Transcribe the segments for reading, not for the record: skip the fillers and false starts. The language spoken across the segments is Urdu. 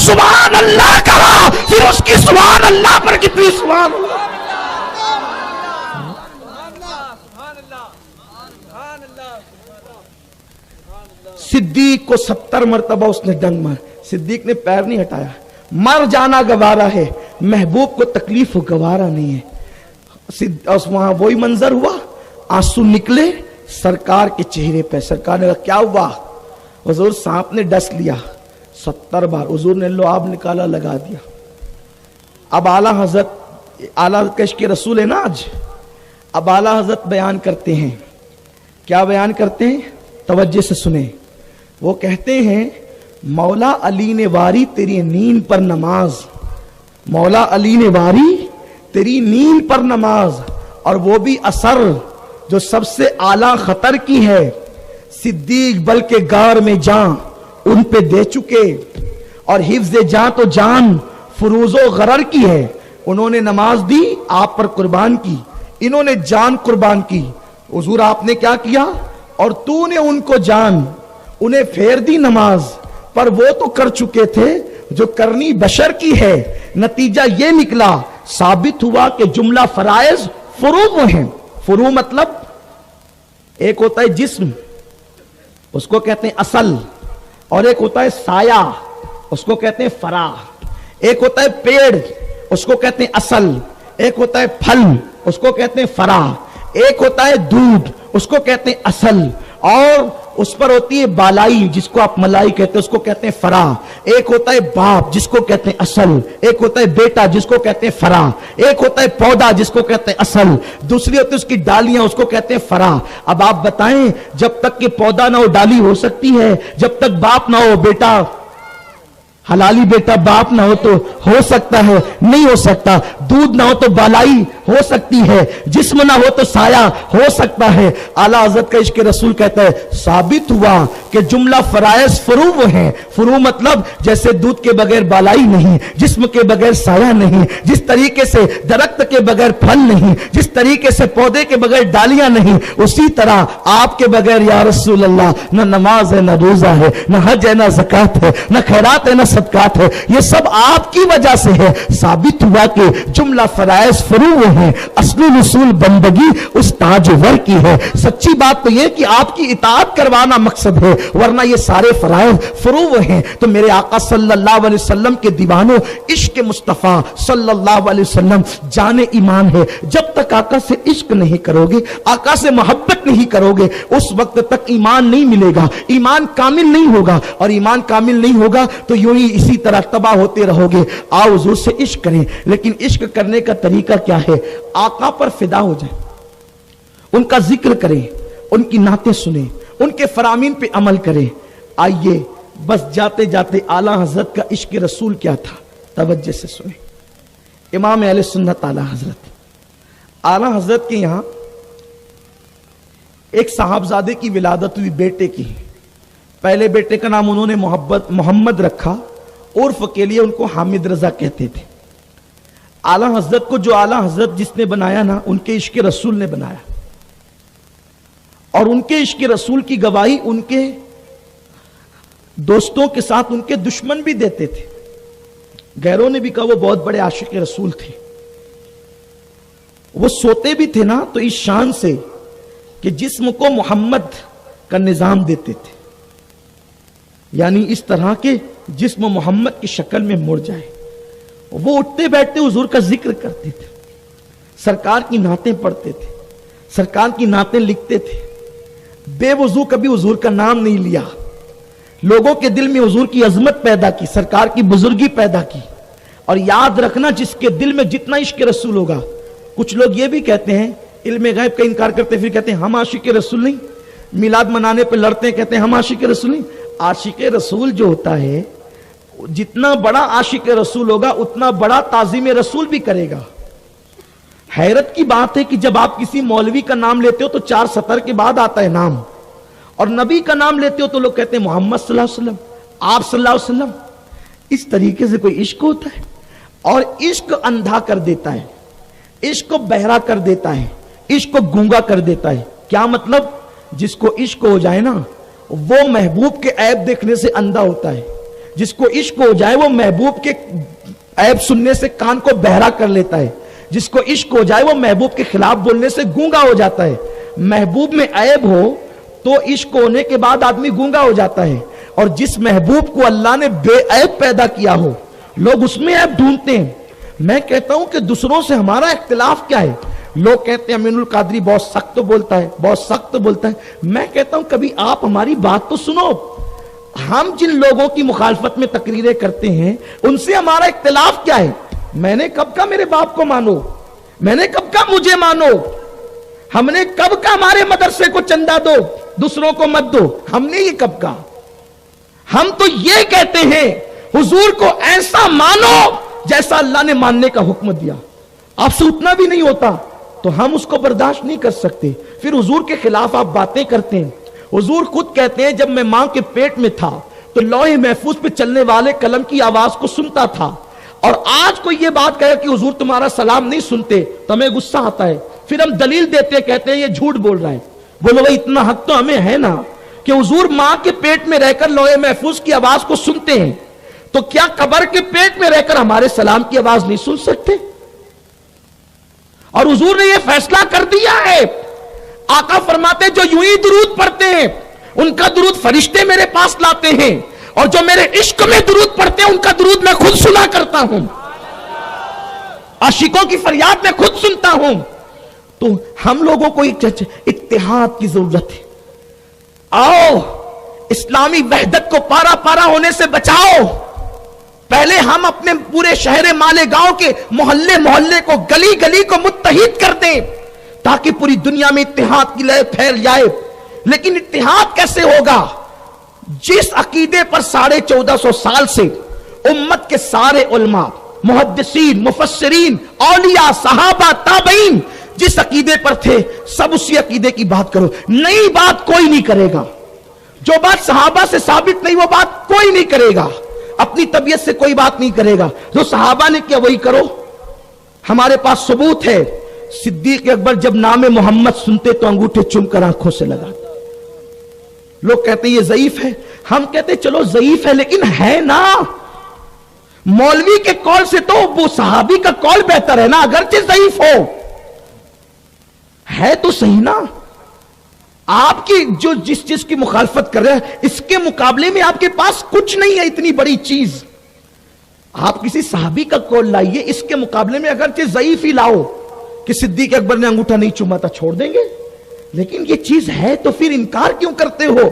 سبحان اللہ کہا، پھر اس کی سبحان اللہ پر کتنی سبحان اللہ۔ صدیق کو 70 مرتبہ اس نے ڈنگ مار، صدیق نے پیر نہیں ہٹایا، مر جانا گوارا ہے، محبوب کو تکلیف گوارا نہیں ہے۔ وہاں وہی منظر ہوا، آنسو نکلے سرکار کے چہرے پہ۔ سرکار نے کہا کیا ہوا؟ حضور سانپ نے ڈس لیا 70 بار۔ حضور نے لعاب نکالا لگا دیا۔ اب اعلیٰ حضرت، اعلیٰ کشک رسول ہے نا آج، اب اعلیٰ حضرت بیان کرتے ہیں۔ کیا بیان کرتے ہیں؟ توجہ سے سنیں۔ وہ کہتے ہیں مولا علی نے واری تیری نیند پر نماز، مولا علی نے واری تیری نیند پر نماز، اور وہ بھی اثر جو سب سے اعلیٰ خطر کی ہے۔ صدیق بلکہ غار میں جان ان پہ دے چکے، اور حفظ جان تو جان فروز و غرر کی ہے۔ انہوں نے نماز دی، آپ پر قربان کی، انہوں نے جان قربان کی۔ حضور آپ نے کیا کیا؟ اور تو نے ان کو جان، انہیں پھیر دی نماز، پر وہ تو کر چکے تھے جو کرنی بشر کی ہے۔ نتیجہ یہ نکلا، ثابت ہوا کہ جملہ فرائض فروع ہیں۔ فروع مطلب ایک ہوتا ہے جسم، اس کو کہتے ہیں اصل، اور ایک ہوتا ہے سایہ، اس کو کہتے ہیں فرع۔ ایک ہوتا ہے پیڑ، اس کو کہتے ہیں اصل، ایک ہوتا ہے پھل، اس کو کہتے ہیں فرع، ایک ہوتا ہے دودھ، اس کو کہتے ہیں اصل، اور اس پر ہوتی ہے بالائی جس کو آپ ملائی کہتے ہیں، اس کو کہتے ہیں فرع۔ ایک ہوتا ہے باپ جس کو کہتے ہیں اصل، ایک ہوتا ہے بیٹا جس کو کہتے ہیں فرع، ایک ہوتا ہے پودا جس کو کہتے ہیں اصل، دوسری ہوتی ہے اس کی ڈالیاں، اس کو کہتے ہیں فرع۔ اب آپ بتائیں، جب تک کہ پودا نہ ہو ڈالی ہو سکتی ہے، جب تک باپ نہ ہو بیٹا، حلالی بیٹا باپ نہ ہو تو ہو سکتا ہے؟ نہیں ہو سکتا۔ دودھ نہ ہو تو بالائی ہو سکتی ہے، جسم نہ ہو تو سایہ ہو سکتا ہے۔ اعلیٰ حضرت کا عشق رسول کہتا ہے ثابت ہوا کہ جملہ فرائض فروع ہیں۔ فروع مطلب جیسے دودھ کے بغیر بالائی نہیں، جسم کے بغیر سایہ نہیں، جس طریقے سے درخت کے بغیر پھل نہیں، جس طریقے سے پودے کے بغیر ڈالیاں نہیں، اسی طرح آپ کے بغیر یا رسول اللہ نہ نماز ہے، نہ روزہ ہے، نہ حج ہے، نہ زکات ہے، نہ خیرات ہے، نہ صدقات ہے۔ یہ سب آپ کی وجہ سے ہے۔ ثابت ہوا کہ جملہ فرائض فروع ہیں، اصل رسول بندگی اس تاجور کی ہے۔ سچی بات تو یہ کہ آپ کی اطاعت کروانا مقصد ہے، ورنہ یہ سارے فرائض فروع ہیں۔ تو میرے آقا صلی اللہ علیہ وسلم کے دیوانوں، عشق مصطفیٰ صلی اللہ علیہ وسلم جان ایمان ہے۔ جب تک آقا سے عشق نہیں کرو گے، آقا سے محبت نہیں کرو گے، اس وقت تک ایمان نہیں ملے گا، ایمان کامل نہیں ہوگا، اور ایمان کامل نہیں ہوگا تو یوں ہی اسی طرح تباہ ہوتے رہو گے۔ آؤ حضور سے عشق کریں، لیکن عشق کرنے کا طریقہ کیا ہے؟ آقا پر فدا ہو جائیں، ان کا ذکر کریں، ان کی نعتیں سنیں، ان کے فرامین پہ عمل کریں۔ آئیے بس جاتے جاتے اعلیٰ حضرت کا عشق رسول کیا تھا، توجہ سے سنیں۔ امام اہل سنت اعلیٰ حضرت کے یہاں ایک صاحبزادے کی ولادت ہوئی، بیٹے کی۔ پہلے بیٹے کا نام انہوں نے محمد رکھا، عرف کے لیے ان کو حامد رضا کہتے تھے۔ اعلیٰ حضرت کو جو اعلیٰ حضرت جس نے بنایا نا، ان کے عشق رسول نے بنایا، اور ان کے عشق رسول کی گواہی ان کے دوستوں کے ساتھ ان کے دشمن بھی دیتے تھے۔ غیروں نے بھی کہا وہ بہت بڑے عاشق رسول تھے۔ وہ سوتے بھی تھے نا تو اس شان سے کہ جسم کو محمد کا نظام دیتے تھے، یعنی اس طرح کے جسم محمد کی شکل میں مڑ جائے۔ وہ اٹھتے بیٹھتے حضور کا ذکر کرتے تھے، سرکار کی نعتیں پڑھتے تھے، سرکار کی نعتیں لکھتے تھے، بے وضو کبھی حضور کا نام نہیں لیا، لوگوں کے دل میں حضور کی عظمت پیدا کی، سرکار کی بزرگی پیدا کی۔ اور یاد رکھنا، جس کے دل میں جتنا عشق رسول ہوگا، کچھ لوگ یہ بھی کہتے ہیں، علم غیب کا انکار کرتے پھر کہتے ہیں ہم عاشق رسول نہیں، میلاد منانے پہ لڑتے ہیں، کہتے ہیں ہم عاشق رسول نہیں۔ عاشق رسول جو ہوتا ہے، جتنا بڑا عاشق رسول ہوگا اتنا بڑا تعظیم رسول بھی کرے گا۔ حیرت کی بات ہے کہ جب آپ کسی مولوی کا نام لیتے ہو تو 4 سطر کے بعد آتا ہے نام، اور نبی کا نام لیتے ہو تو لوگ کہتے ہیں محمد صلی اللہ علیہ وسلم، آپ صلی اللہ علیہ وسلم۔ اس طریقے سے کوئی عشق ہوتا ہے؟ اور عشق اندھا کر دیتا ہے، عشق کو بہرا کر دیتا ہے، عشق کو گونگا کر دیتا ہے۔ کیا مطلب؟ جس کو عشق ہو جائے نا، وہ محبوب کے عیب دیکھنے سے اندھا ہوتا ہے، جس کو عشق ہو جائے وہ محبوب کے عیب سننے سے کان کو بہرا کر لیتا ہے، جس کو عشق ہو جائے وہ محبوب کے خلاف بولنے سے گونگا ہو جاتا ہے۔ محبوب میں عیب ہو تو عشق ہونے کے بعد آدمی گونگا ہو جاتا ہے، اور جس محبوب کو اللہ نے بے عیب پیدا کیا ہو لوگ اس میں عیب ڈھونڈتے ہیں۔ میں کہتا ہوں کہ دوسروں سے ہمارا اختلاف کیا ہے؟ لوگ کہتے ہیں امین القادری بہت سخت بولتا ہے، بہت سخت بولتا ہے۔ میں کہتا ہوں کبھی آپ ہماری بات تو سنو۔ ہم جن لوگوں کی مخالفت میں تقریریں کرتے ہیں ان سے ہمارا اختلاف کیا ہے؟ میں نے کب کہا میرے باپ کو مانو؟ میں نے کب کہا مجھے مانو؟ ہم نے کب کہا ہمارے مدرسے کو چندہ دو، دوسروں کو مت دو؟ ہم نے یہ کب کہا؟ ہم تو یہ کہتے ہیں حضور کو ایسا مانو جیسا اللہ نے ماننے کا حکم دیا۔ آپ سے اتنا بھی نہیں ہوتا تو ہم اس کو برداشت نہیں کر سکتے، پھر حضور کے خلاف آپ باتیں کرتے ہیں۔ حضور خود کہتے ہیں جب میں ماں کے پیٹ میں تھا تو لوح محفوظ پہ چلنے والے قلم کی آواز کو سنتا تھا، اور آج کوئی یہ بات کہے کہ حضور تمہارا سلام نہیں سنتے تو ہمیں غصہ آتا ہے، پھر ہم دلیل دیتے کہتے ہیں یہ جھوٹ بول رہا ہے۔ بولو بھائی اتنا حق تو ہمیں ہے نا کہ حضور ماں کے پیٹ میں رہ کر لوح محفوظ کی آواز کو سنتے ہیں، تو کیا قبر کے پیٹ میں رہ کر ہمارے سلام کی آواز نہیں سن سکتے؟ اور حضور نے یہ فیصلہ کر دیا ہے۔ آقا فرماتے جو یوں ہی درود پڑھتے ہیں ان کا درود فرشتے میرے پاس لاتے ہیں، اور جو میرے عشق میں درود پڑھتے ہیں ان کا درود میں خود سنا کرتا ہوں، عاشقوں کی فریاد میں خود سنتا ہوں۔ تو ہم لوگوں کو اتحاد کی ضرورت ہے۔ آؤ اسلامی وحدت کو پارا پارا ہونے سے بچاؤ۔ پہلے ہم اپنے پورے شہر مالیگاؤں کے محلے محلے کو گلی گلی کو متحد کر دیں تاکہ پوری دنیا میں اتحاد کی لہر پھیل جائے۔ لیکن اتحاد کیسے ہوگا؟ جس عقیدے پر 1450 سال سے امت کے سارے علماء، محدثین، مفسرین، اولیاء، صحابہ، تابعین جس عقیدے پر تھے سب اسی عقیدے کی بات کرو۔ نئی بات کوئی نہیں کرے گا، جو بات صحابہ سے ثابت نہیں وہ بات کوئی نہیں کرے گا، اپنی طبیعت سے کوئی بات نہیں کرے گا۔ جو صحابہ نے کیا وہی کرو۔ ہمارے پاس ثبوت ہے، صدیق اکبر جب نام محمد سنتے تو انگوٹھے چوم کر آنکھوں سے لگاتے۔ لوگ کہتے ہیں یہ ضعیف ہے، ہم کہتے ہیں چلو ضعیف ہے لیکن ہے نا۔ مولوی کے قول سے تو وہ صحابی کا قول بہتر ہے نا، اگرچہ ضعیف ہو، ہے تو صحیح نا۔ آپ کی جو جس چیز کی مخالفت کر رہے ہیں اس کے مقابلے میں آپ کے پاس کچھ نہیں ہے اتنی بڑی چیز۔ آپ کسی صحابی کا قول لائیے، اس کے مقابلے میں اگرچہ ضعیف ہی لاؤ کہ صدیق اکبر نے انگوٹھا نہیں چوما تھا، چھوڑ دیں گے، لیکن یہ چیز ہے تو پھر انکار کیوں کرتے ہو؟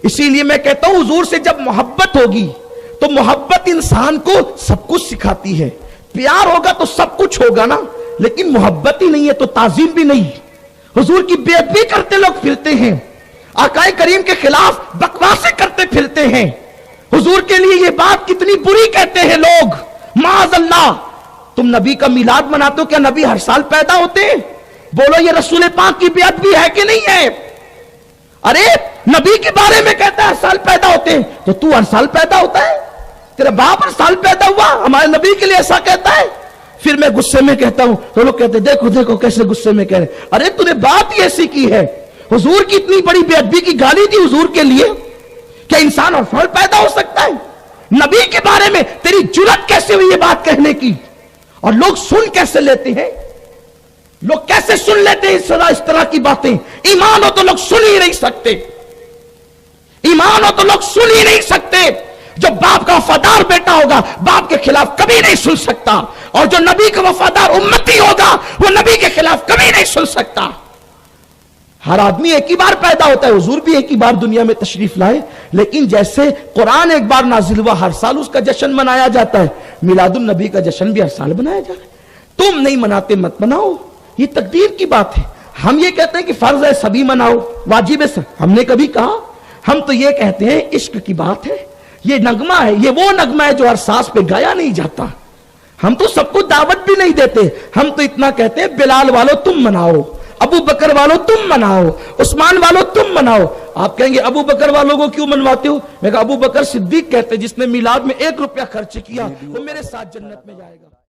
اسی لیے میں کہتا ہوں حضور سے جب محبت ہوگی تو محبت انسان کو سب کچھ سکھاتی ہے۔ پیار ہوگا تو سب کچھ ہوگا نا، لیکن محبت ہی نہیں ہے تو تعظیم بھی نہیں۔ حضور کی بے ادبی کرتے لوگ پھرتے ہیں، آقا کریم کے خلاف بکواسیں کرتے پھرتے ہیں، حضور کے لیے یہ بات کتنی بری کہتے ہیں لوگ، معاذ اللہ۔ تم نبی کا میلاد مناتے ہو، کیا نبی ہر سال پیدا ہوتے ہیں؟ بولو یہ رسول پاک کی بے ادبی ہے کہ نہیں ہے؟ ارے نبی کے بارے میں کہتا ہے ہر سال پیدا ہوتے ہیں، تو تو ہر سال پیدا ہوتا ہے؟ تیرا باپ ہر سال پیدا ہوا، ہمارے نبی کے لیے ایسا کہتا ہے؟ پھر میں غصے میں کہتا ہوں تو لوگ کہتے ہیں دیکھو دیکھو کیسے غصے میں کہہ رہے۔ ارے تو نے بات ہی ایسی کی ہے، حضور کی اتنی بڑی بے ادبی کی گالی دی حضور کے لیے، کیا انسان ہر سال پیدا ہو سکتا ہے؟ نبی کے بارے میں تیری جرأت کیسے ہوئی یہ بات کہنے کی؟ اور لوگ سن کیسے لیتے ہیں؟ لوگ کیسے سن لیتے ہیں اس طرح کی باتیں؟ ایمان ہو تو لوگ سن ہی نہیں سکتے، ایمان ہو تو لوگ سن ہی نہیں سکتے۔ جو باپ کا وفادار بیٹا ہوگا باپ کے خلاف کبھی نہیں سن سکتا، اور جو نبی کا وفادار امتی ہوگا وہ نبی کے خلاف کبھی نہیں سن سکتا۔ ہر آدمی ایک ہی بار پیدا ہوتا ہے، حضور بھی ایک ہی بار دنیا میں تشریف لائے، لیکن جیسے قرآن ایک بار نازل ہوا ہر سال اس کا جشن منایا جاتا ہے، میلاد النبی کا جشن بھی ہر سال منایا جا رہا ہے۔ تم نہیں مناتے مت مناؤ، یہ تقدیر کی بات ہے۔ ہم یہ کہتے ہیں کہ فرض ہے سبھی مناؤ، واجب ہے، ہم نے کبھی کہا؟ ہم تو یہ کہتے ہیں عشق کی بات ہے، یہ نغمہ ہے، یہ وہ نغمہ ہے جو ہر سانس پہ گایا نہیں جاتا۔ ہم تو سب کو دعوت بھی نہیں دیتے، ہم تو اتنا کہتے ہیں بلال والو تم مناؤ، ابو بکر والو تم مناؤ، عثمان والو تم مناؤ۔ آپ کہیں گے ابو بکر والوں کو کیوں منواتے ہو؟ میں کہا ابو بکر صدیق کہتے جس نے میلاد میں 1 روپیہ خرچ کیا وہ میرے ساتھ جنت میں جائے گا۔